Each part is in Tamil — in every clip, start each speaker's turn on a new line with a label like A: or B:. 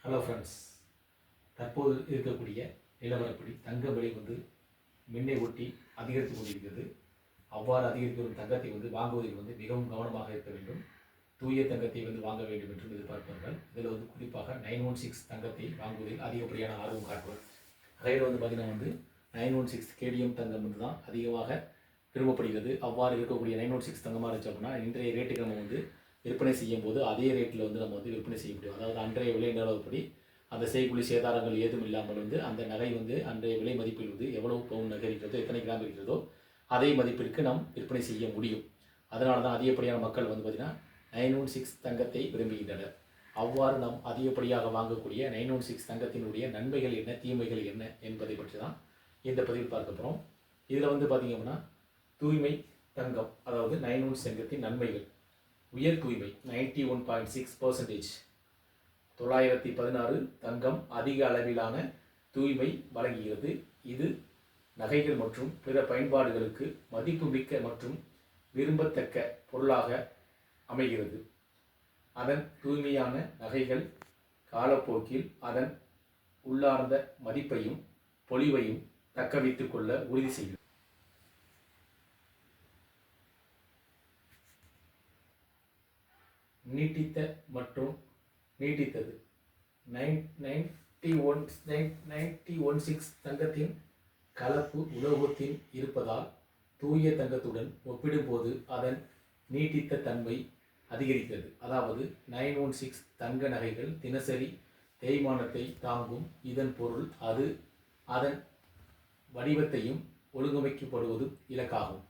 A: ஹலோ ஃப்ரெண்ட்ஸ், தற்போது இருக்கக்கூடிய நிலவரப்படி தங்க விலை மின்னை ஒட்டி அதிகரித்து கொண்டிருக்கிறது. அவ்வாறு அதிகரித்து வரும் தங்கத்தை வாங்குவதில் மிகவும் கவனமாக இருக்க வேண்டும். தூய தங்கத்தை வாங்க வேண்டும் என்றும் எதிர்பார்ப்பார்கள். இதில் குறிப்பாக 916 தங்கத்தை வாங்குவதில் அதிகப்படியான ஆர்வம் காட்டுவார். வகையில் பார்த்தீங்கன்னா 916 கேடிஎம் தங்கம் தான் அதிகமாக விரும்பப்படுகிறது. அவ்வாறு இருக்கக்கூடிய 916 தங்கமாக இருந்துச்சு அப்படின்னா இன்றைய ரேட்டுக்கு நம்ம விற்பனை செய்யும் போது அதே ரேட்டில் நம்ம விற்பனை செய்ய முடியும். அதாவது அன்றைய விலை நிலவரப்படி அந்த செய்கூலி சேதாரங்கள் ஏதும் இல்லாமல் அந்த நகை அன்றைய விலை மதிப்பில் எவ்வளவு பவுன் நகை இருக்கிறதோ, எத்தனை கிராம் இருக்கிறதோ அதே மதிப்பிற்கு நாம் விற்பனை செய்ய முடியும். அதனால தான் அதிகப்படியான மக்கள் பார்த்திங்கன்னா 916 தங்கத்தை விரும்புகின்றனர். அவ்வாறு நாம் அதிகப்படியாக வாங்கக்கூடிய 916 தங்கத்தினுடைய நன்மைகள் என்ன, தீமைகள் என்ன என்பதை பற்றி தான் இந்த பதிவில் பார்க்க போகிறோம். இதில் பார்த்திங்க அப்படின்னா தூய்மை தங்கம், அதாவது 916 தங்கத்தின் நன்மைகள். உயர் தூய்மை 91.6%. 916 தங்கம் அதிக அளவிலான தூய்மை வழங்குகிறது. இது நகைகள் மற்றும் பிற பயன்பாடுகளுக்கு மதிப்புமிக்க மற்றும் விரும்பத்தக்க பொருளாக அமைகிறது. அதன் தூய்மையான நகைகள் காலப்போக்கில் அதன் உள்ளார்ந்த மதிப்பையும் பொலிவையும் தக்க வைத்துக் கொள்ள உறுதி செய்கிறது. நீட்டித்த மற்றும் நீட்டித்தது 916 தங்கத்தின் கலப்பு உலோகத்தில் இருப்பதால் தூய தங்கத்துடன் ஒப்பிடும்போது அதன் நீட்டித்த தன்மை அதிகரிக்கிறது. அதாவது 916 தங்க நகைகள் தினசரி தேய்மானத்தை தாங்கும். இதன் பொருள் அது அதன் வடிவத்தையும் ஒழுங்கமைக்கப்படுவது இலக்காகும்.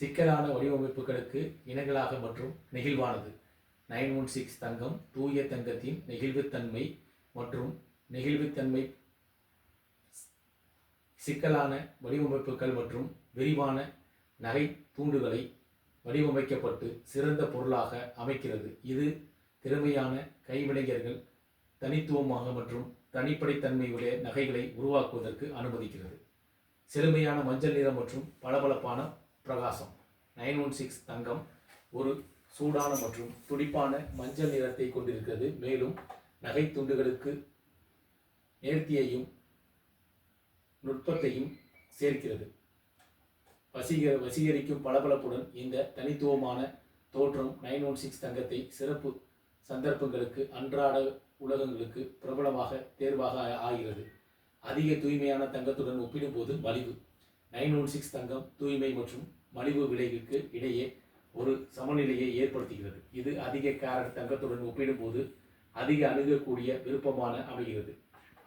A: சிக்கலான வடிவமைப்புகளுக்கு இணங்கலாக மற்றும் நெகிழ்வானது. 916 தங்கம் தூய தங்கத்தின் நெகிழ்வுத்தன்மை மற்றும் நெகிழ்வுத்தன்மை சிக்கலான வடிவமைப்புகள் மற்றும் விரிவான நகை தூண்டுகளை வடிவமைக்கப்பட்டு சிறந்த பொருளாக அமைக்கிறது. இது திறமையான கைவினைஞர்கள் தனித்துவமாக மற்றும் தனிப்படைத்தன்மையுடைய நகைகளை உருவாக்குவதற்கு அனுமதிக்கிறது. செழுமையான மஞ்சள் நிறம் மற்றும் பளபளப்பான பிரகாசம். 916 தங்கம் ஒரு சூடான மற்றும் துடிப்பான மஞ்சள் நிறத்தை கொண்டிருக்கிறது. மேலும் நகை துண்டுகளுக்கு நேர்த்தியையும் நுட்பத்தையும் சேர்க்கிறது. வசீகரிக்கும் பளபளப்புடன் இந்த தனித்துவமான தோற்றம் 916 தங்கத்தை சிறப்பு சந்தர்ப்பங்களுக்கு அன்றாட உலகங்களுக்கு பிரபலமாக தேர்வாக ஆகிறது. அதிக தூய்மையான தங்கத்துடன் ஒப்பிடும்போது மலிவு. 916 தங்கம் தூய்மை மற்றும் மலிவு விலைக்கு இடையே ஒரு சமநிலையை ஏற்படுத்துகிறது. இது அதிக கேரட் தங்கத்துடன் ஒப்பிடும்போது அதிக அணுகக்கூடிய விருப்பமான அமைகிறது.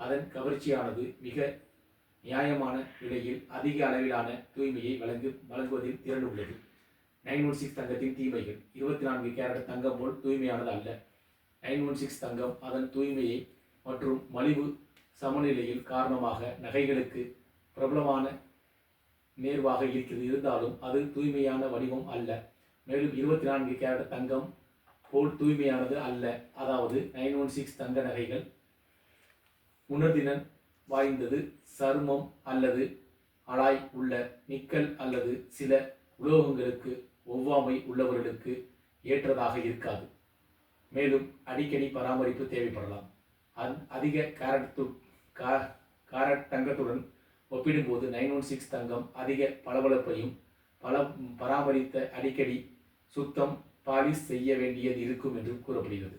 A: அதன் கவர்ச்சியானது மிக நியாயமான விலையில் அதிக அளவிலான தூய்மையை வழங்குவதில் திறன் உள்ளது. 916 தங்கத்தின் தீமைகள். 24 கேரட் தங்கம் போல் தூய்மையானது அல்ல. 916 தங்கம் அதன் தூய்மையை மற்றும் மலிவு சமநிலையில் காரணமாக நகைகளுக்கு பிரபலமான நேர்வாக இருக்கிறது. இருந்தாலும் அது தூய்மையான வடிவம் அல்ல. மேலும் 24 கேரட் தங்கம் போல் தூய்மையானது அல்ல. அதாவது 916 தங்க நகைகள் உணர்திறன் வாய்ந்தது, சருமம் அல்லது அலாய் உள்ள நிக்கல் அல்லது சில உலோகங்களுக்கு ஒவ்வாமை உள்ளவர்களுக்கு ஏற்றதாக இருக்காது. மேலும் அடிக்கடி பராமரிப்பு தேவைப்படலாம். அதிக கேரட் தங்கத்துடன் ஒப்பிடும்போது 916 தங்கம் அதிக பளபளப்பையும் பராமரித்த அடிக்கடி சுத்தம் பாலிஷ் செய்ய வேண்டியது இருக்கும் என்று கூறப்படுகிறது.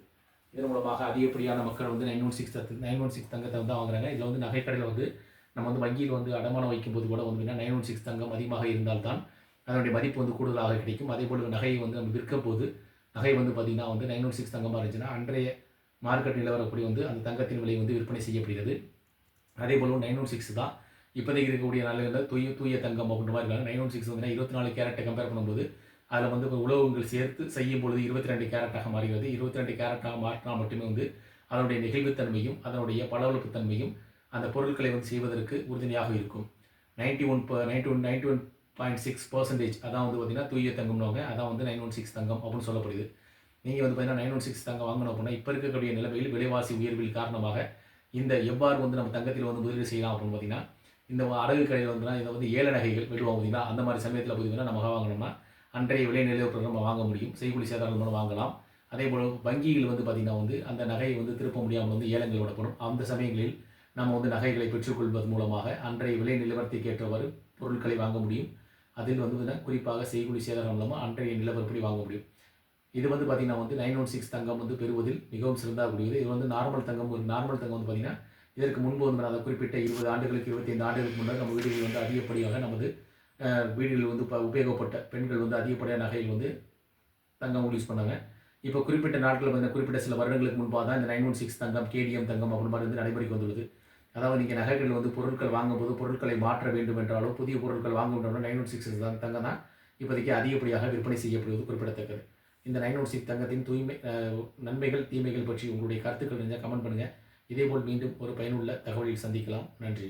A: இதன் மூலமாக அதிகப்படியான மக்கள் 916 தங்கத்தை வாங்குறாங்க. இதில் நகைக்கடையில் நம்ம வங்கியில் அடமானம் வைக்கும்போது கூட 916 தங்கம் அதிகமாக இருந்தால்தான் அதனுடைய மதிப்பு கூடுதலாக கிடைக்கும். அதே போல் நகையை நம்ம விற்கும் போது நகை பார்த்திங்கன்னா 916 தங்கமாக இருந்துச்சுன்னா அன்றைய மார்க்கெட் நிலவரப்படி அந்த தங்கத்தின் விலை விற்பனை செய்யப்படுகிறது. அதே போல் 916 தான் இப்போதைக்கு இருக்கக்கூடிய நல்ல தூய தங்கம் அப்படின்ற மாதிரி இருக்காங்க. 916 24 கேரட்டை கம்பேர் பண்ணும்போது அதில் உலோகங்கள் சேர்த்து செய்யும் பொழுது 22 கேரட்டாக மாறுகிறது. 22 கேரட்டாக மாற்றினால் மட்டுமே அதனுடைய நெகிழ்வுத்தன்மையும் அதனுடைய பளபளப்புத்தன்மையும் அந்த பொருட்களை செய்வதற்கு உறுதுணையாக இருக்கும். 91.6% அதான் பார்த்திங்கன்னா தூய தங்கம்னுவாங்க. அதான் 916 தங்கம் அப்படின்னு சொல்லப்படுது. நீங்கள் பார்த்தீங்கன்னா 916 தங்கம் வாங்கணும் அப்படின்னா இப்போ இருக்கக்கூடிய நிலைமையில் விலைவாசி உயர்வில் காரணமாக இந்த எவ்வாறு நம்ம தங்கத்தில் முதலீடு செய்யலாம் அப்படின்னு பார்த்தீங்கன்னா இந்த அடகு கடையில் இதை ஏல நகைகள் விடுவாங்க பார்த்தீங்கன்னா அந்த மாதிரி சமயத்தில் பார்த்தீங்கன்னா நம்ம வாங்கினோம்னா அன்றைய விலை நிலவரப்படி நம்ம வாங்க முடியும். செய்கூலி சேதாரங்கள் மூலம் வாங்கலாம். அதேபோல் வங்கிகள் வந்து பார்த்திங்கன்னா வந்து அந்த நகையை வந்து திருப்ப முடியாமல் வந்து ஏலங்கள் விடப்படும். அந்த சமயங்களில் நம்ம வந்து நகைகளை பெற்றுக்கொள்வது மூலமாக அன்றைய விலை நிலவரத்துக்கு ஏற்றவாறு பொருட்களை வாங்க முடியும். அதில் வந்து குறிப்பாக செய்கூலி சேதாரம் இல்லாமல் அன்றைய நிலவரப்படி வாங்க முடியும். இது வந்து பார்த்திங்கன்னா வந்து 916 தங்கம் வந்து பெறுவதில் மிகவும் சிறந்தக்கூடியது. இது வந்து நார்மல் தங்கம் வந்து பார்த்திங்கன்னா இதற்கு முன்பு வந்து அதை குறிப்பிட்ட 20 ஆண்டுகளுக்கு 25 ஆண்டுகளுக்கு முன்னர் நம்ம வீடுகளில் வந்து அதிகப்படியாக நமது வீடுகளில் வந்து உபயோகப்பட்ட பெண்கள் வந்து அதிகப்படியான நகைகள் வந்து தங்கம் யூஸ் பண்ணாங்க. இப்போ குறிப்பிட்ட நாட்கள் வந்து குறிப்பிட்ட சில வருடங்களுக்கு முன்பாக தான் இந்த 916 தங்கம், கேடிஎம் தங்கம் அப்படி மாதிரி வந்து நடைமுறைக்கு வந்துள்ளது. அதாவது நீங்கள் நகைகள் வந்து பொருட்கள் வாங்கும்போது பொருட்களை மாற்ற வேண்டும் என்றாலோ புதிய பொருட்கள் வாங்க வேண்டும் என்றால் 916 தங்கம் தான் இப்போதைக்கு அதிகப்படியாக விற்பனை செய்யப்படுவது குறிப்பிடத்தக்கது. இந்த 916 தங்கத்தின் நன்மைகள் தீமைகள் பற்றி உங்களுடைய கருத்துக்கள் இருந்தால் கமெண்ட் பண்ணுங்கள். இதேபோல் மீண்டும் ஒரு பயனுள்ள தகவலில் சந்திக்கலாம். நன்றி.